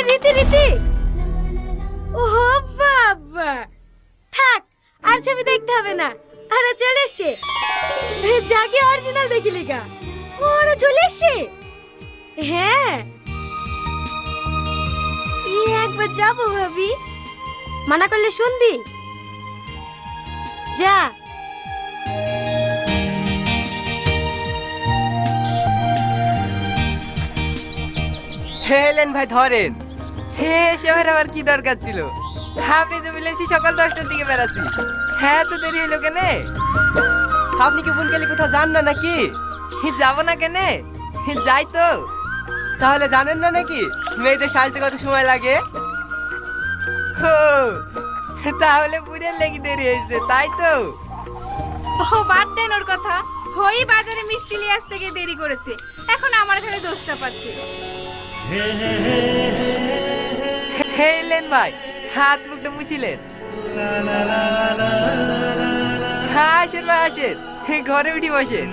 রীতি রীতি, ও বাবা, থাক আর ছবি দেখতে হবে না, আরে চলে এসছে। যাকে অরিজিনাল দেখিলি গা, ওরা চলে এসছে। হ্যাঁ একবার যাবো ভাবি, মানা করলে শুনবি? যা। হেলেন ভাই ধরেন। হে শহরে আবার কি দরকার ছিল? আপনি যে বলেছি সকাল 10টার দিকে বেরাচ্ছি, হ্যাঁ তো দেরি হইলো কেনে? আপনি কি বুনকালি কোথাও যান না নাকি? যাবো না কেনে, যাই তো। তাহলে জানেন না নাকি মেয়েদের সাজতে কত সময় লাগে? ও তাহলে বুড়ের লেগে দেরি হয়েছে, তাই তো? ও বাদ দেন ওর কথা, ওই বাজারে মিষ্টি নিয়ে আসতে গিয়ে দেরি করেছে, এখন আমার ঘরে দোষটা পাচ্ছে। হেলেন ভাই, হাত মুখটা মুছিলেন। হ্যাঁ আসেন ভাই আসেন, ঘরে উঠি বসেন।